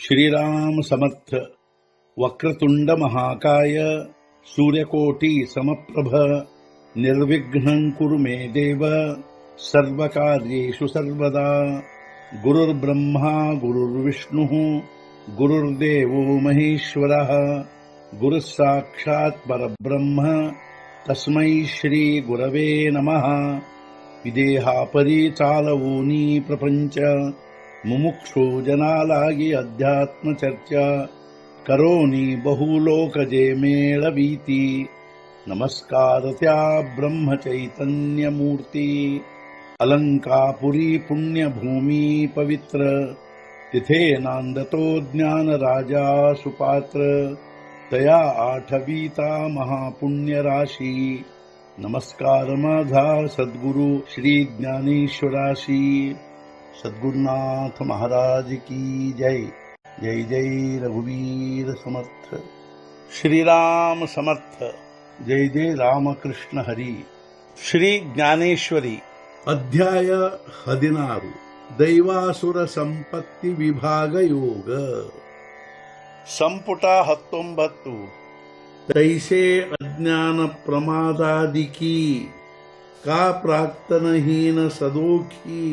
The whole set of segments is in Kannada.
श्रीराम समर्थ। वक्रतुंड महाकाय सूर्यकोटि समप्रभ निर्विघ्नं कुरु मे देव सर्वकार्येषु सर्वदा। गुरुर्ब्रह्मा गुरुर्विष्णुः गुरुर्देवो महेश्वरः गुरुः साक्षात् परब्रह्म तस्मै श्री गुरवे नमः। विदेहापरि चालवोनी प्रपंच मुमुक्षु जनालागी अध्यात्म चर्चा करोनी बहुलोकजे मेळवीती। नमस्कार त्या ब्रह्म चैतन्य मूर्ती अलंकापुरी पुण्यभूमी पवित्र तिथे नांदतो ज्ञान राजा सुपात्र तया आठवीता महापुण्य राशी। नमस्कार माझा सद्गुरु श्री ज्ञानेश्वराशी। सद्गुरुनाथ महाराज की जय। जय जय रघुवीर समर्थ। श्रीराम समर्थ। जय जय रामकृष्ण हरी। ಶ್ರೀ ಜ್ಞಾನೇಶ್ವರಿ ಅಧ್ಯಾಯ 16 ದೈವಾಸುರ ಸಂಪತ್ತಿ ವಿಭಾಗ ಯೋಗ ಸಂಪುಟ 19 तैसे अज्ञान प्रमादादिकी का प्राक्तनहीन सदोखी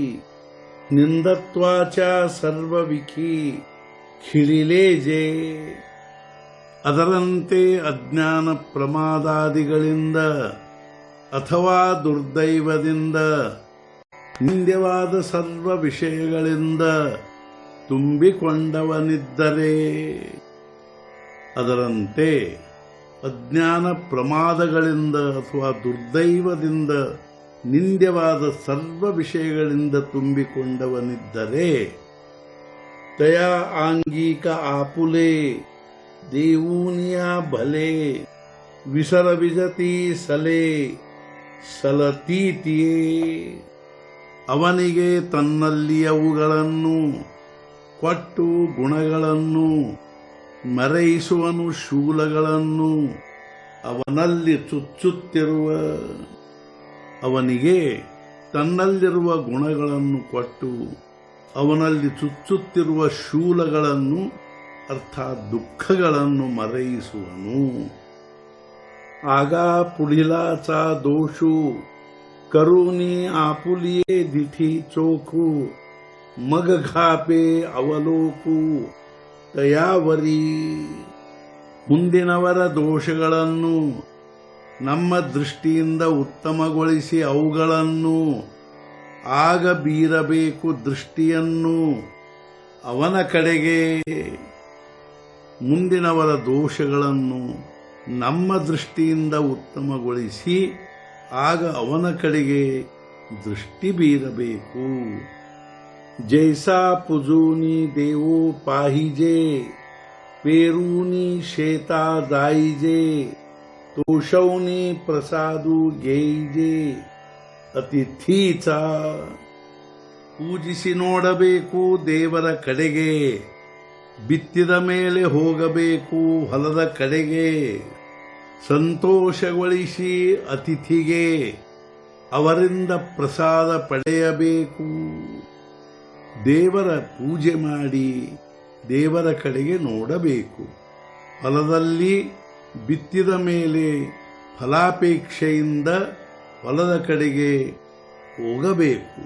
निंदत्वाच्या सर्वविखी खिಳಿಲೆ ಜೇ। ಅದರಂತೆ ಅಜ್ಞಾನ ಪ್ರಮಾದಾದಿಗಳಿಂದ ಅಥವಾ ದುರ್ದೈವದಿಂದ ನಿಂದ್ಯವಾದ ಸರ್ವ ವಿಷಯಗಳಿಂದ ತುಂಬಿಕೊಂಡವನಿದ್ದರೆ ಅದರಂತೆ ಅಜ್ಞಾನ ಪ್ರಮಾದಗಳಿಂದ ಅಥವಾ ದುರ್ದೈವದಿಂದ ನಿಂದ್ಯವಾದ ಸರ್ವ ವಿಷಯಗಳಿಂದ ತುಂಬಿಕೊಂಡವನಿದ್ದರೆ ತಯಾ ಆಂಗಿಕ ಆಪುಲೆ ದೇವೂನಿಯ ಭಲೆ ವಿಸರ ವಿಜತಿ ಸಲೆ ಸಲತೀತಿಯೇ। ಅವನಿಗೆ ತನ್ನಲ್ಲಿಯವುಗಳನ್ನು ಕೊಟ್ಟು ಗುಣಗಳನ್ನು ಮರೆಯಿಸುವನು ಶೂಲಗಳನ್ನು ಅವನಲ್ಲಿ ಚುಚ್ಚುತ್ತಿರುವ ಅವನಿಗೆ ತನ್ನಲ್ಲಿರುವ ಗುಣಗಳನ್ನು ಕೊಟ್ಟು ಅವನಲ್ಲಿ ಚುಚ್ಚುತ್ತಿರುವ ಶೂಲಗಳನ್ನು ಅರ್ಥಾತ್ ದುಃಖಗಳನ್ನು ಮರೆಯಿಸುವನು। ಆಗ पुढीलाचा दोषू करुनी आपुलिये दिठी चोखू मग घापे ಅವಲೋಕು ತಯಾವರಿ। ಮುಂದಿನವರ ದೋಷಗಳನ್ನು ನಮ್ಮ ದೃಷ್ಟಿಯಿಂದ ಉತ್ತಮಗೊಳಿಸಿ ಅವುಗಳನ್ನು ಆಗ ಬೀರಬೇಕು ದೃಷ್ಟಿಯನ್ನು ಅವನ ಕಡೆಗೆ। ಮುಂದಿನವರ ದೋಷಗಳನ್ನು ನಮ್ಮ ದೃಷ್ಟಿಯಿಂದ ಉತ್ತಮಗೊಳಿಸಿ ಆಗ ಅವನ ಕಡೆಗೆ ದೃಷ್ಟಿ ಬೀರಬೇಕು। ಜೈಸಾ ಪುಜೂನಿ ದೇವೋ ಪಾಹಿಜೆ ಪೇರೂನಿ ಶೇತಾ ದಾಯಿಜೆ ತೋಷೌನಿ ಪ್ರಸಾದು ಗೇಯಿಜೆ ಅತಿಥೀಚ। ಪೂಜಿಸಿ ನೋಡಬೇಕು ದೇವರ ಕಡೆಗೆ, ಬಿತ್ತಿದ ಮೇಲೆ ಹೋಗಬೇಕು ಹೊಲದ ಕಡೆಗೆ, ಸಂತೋಷಗೊಳಿಸಿ ಅತಿಥಿಗೆ ಅವರಿಂದ ಪ್ರಸಾದ ಪಡೆಯಬೇಕು। ದೇವರ ಪೂಜೆ ಮಾಡಿ ದೇವರ ಕಡೆಗೆ ನೋಡಬೇಕು। ಹೊಲದಲ್ಲಿ ಬಿತ್ತಿದ ಮೇಲೆ ಫಲಾಪೇಕ್ಷೆಯಿಂದ ಹೊಲದ ಕಡೆಗೆ ಹೋಗಬೇಕು।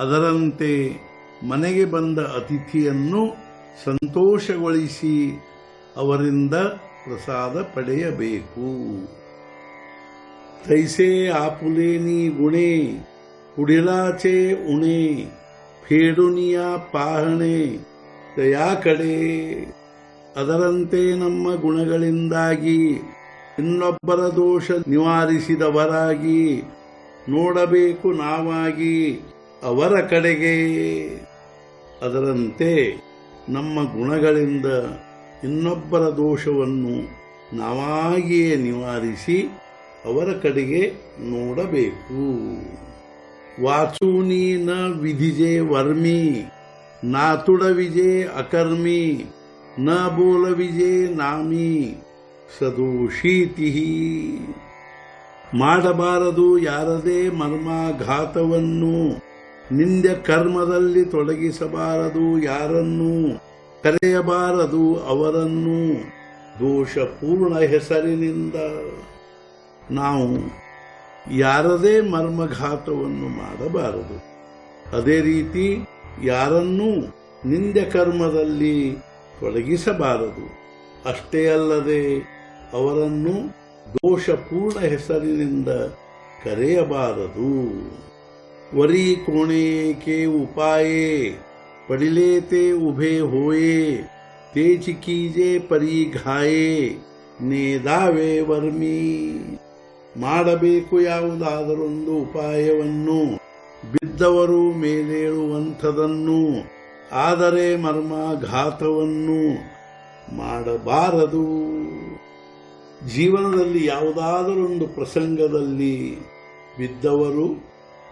ಅದರಂತೆ ಮನೆಗೆ ಬಂದ ಅತಿಥಿಯನ್ನು ಸಂತೋಷಗೊಳಿಸಿ ಅವರಿಂದ ಪ್ರಸಾದ ಪಡೆಯಬೇಕು। ತೈಸೆ ಆಪುಲೇನಿ ಗುಣೆ ಪುಡಿಲಾಚೆ ಉಣೆ ಫೇಡುನಿಯ ಪಾಹಣೆ ತಯಾ ಕಡೆ। ಅದರಂತೆ ನಮ್ಮ ಗುಣಗಳಿಂದಾಗಿ ಇನ್ನೊಬ್ಬರ ದೋಷ ನಿವಾರಿಸಿದವರಾಗಿ ನೋಡಬೇಕು ನಾವಾಗಿ ಅವರ ಕಡೆಗೆ। ಅದರಂತೆ ನಮ್ಮ ಗುಣಗಳಿಂದ ಇನ್ನೊಬ್ಬರ ದೋಷವನ್ನು ನಾವಾಗಿಯೇ ನಿವಾರಿಸಿ ಅವರ ಕಡೆಗೆ ನೋಡಬೇಕು। ವಾಚೂನಿ ನ ವಿಧಿಜೆ ವರ್ಮಿ ನಾತುಡವಿಜೆ ಅಕರ್ಮಿ ನ ಬೋಲವಿಜೆ ನಾಮಿ ಸದೋಷೀತಿ। ಮಾಡಬಾರದು ಯಾರದೇ ಮರ್ಮಾಘಾತವನ್ನು, ನಿಂದ್ಯ ಕರ್ಮದಲ್ಲಿ ತೊಡಗಿಸಬಾರದು ಯಾರನ್ನು, ಕರೆಯಬಾರದು ಅವರನ್ನು ದೋಷಪೂರ್ಣ ಹೆಸರಿನಿಂದ. ನಾವು ಯಾರದೇ ಮರ್ಮಘಾತವನ್ನು ಮಾಡಬಾರದು. ಅದೇ ರೀತಿ ಯಾರನ್ನೂ ನಿಂದೆ ಕರ್ಮದಲ್ಲಿ ತೊಡಗಿಸಬಾರದು. ಅಷ್ಟೇ ಅಲ್ಲದೆ ಅವರನ್ನು ದೋಷಪೂರ್ಣ ಹೆಸರಿನಿಂದ ಕರೆಯಬಾರದು. ವರಿ ಕೋಣೆ के उपाये पड़िलेते उभे होए तेज कीजे परी घाಯೆ ನೇದಾವೆ ವರ್ಮಿ. ಮಾಡಬೇಕು ಯಾವುದಾದರೊಂದು ಉಪಾಯವನ್ನು, ಬಿದ್ದವರು ಮೇಲೇಳುವಂಥದನ್ನು, ಆದರೆ ಮರ್ಮಾಘಾತವನ್ನು ಮಾಡಬಾರದು. ಜೀವನದಲ್ಲಿ ಯಾವುದಾದರೊಂದು ಪ್ರಸಂಗದಲ್ಲಿ ಬಿದ್ದವರು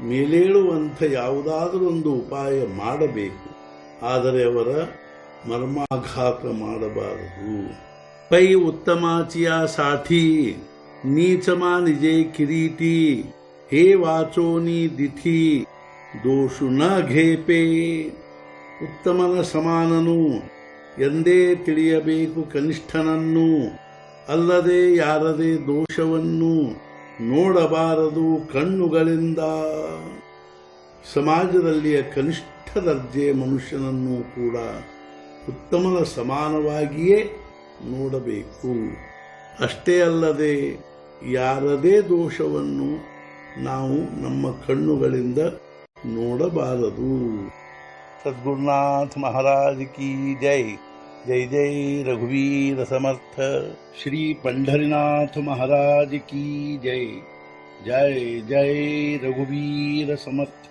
ಮೇಲೇಳುವಂಥ ಯಾವುದಾದರೊಂದು ಉಪಾಯ ಮಾಡಬೇಕು, ಆದರೆ ಅವರ ಮರ್ಮಾಘಾತ ಮಾಡಬಾರದು. ಪೈ ಉತ್ತಮಾಚಿಯ ಸಾಠಿ ನೀಚಮಾ ನಿಜೆ ಕಿರೀಟಿ ಹೇ ವಾಚೋನಿ ದಿಥಿ ದೋಷು ನ ಘೇಪೆ. ಉತ್ತಮನ ಸಮಾನನು ಎಂದೇ ತಿಳಿಯಬೇಕು ಕನಿಷ್ಠನನ್ನು, ಅಲ್ಲದೆ ಯಾರದೇ ದೋಷವನ್ನು ನೋಡಬಾರದು ಕಣ್ಣುಗಳಿಂದ. ಸಮಾಜದಲ್ಲಿಯ ಕನಿಷ್ಠ ದರ್ಜೆಯ ಮನುಷ್ಯನನ್ನು ಕೂಡ ಉತ್ತಮನ ಸಮಾನವಾಗಿಯೇ ನೋಡಬೇಕು. ಅಷ್ಟೇ ಅಲ್ಲದೆ ಯಾರದೇ ದೋಷವನ್ನು ನಾವು ನಮ್ಮ ಕಣ್ಣುಗಳಿಂದ ನೋಡಬಾರದು. ಸದ್ಗುರುನಾಥ ಮಹಾರಾಜ್ ಕಿ ಜೈ. जय जय रघुवीर समर्थ. श्री पंढरीनाथ महाराज की जय. जय जय रघुवीर समर्थ.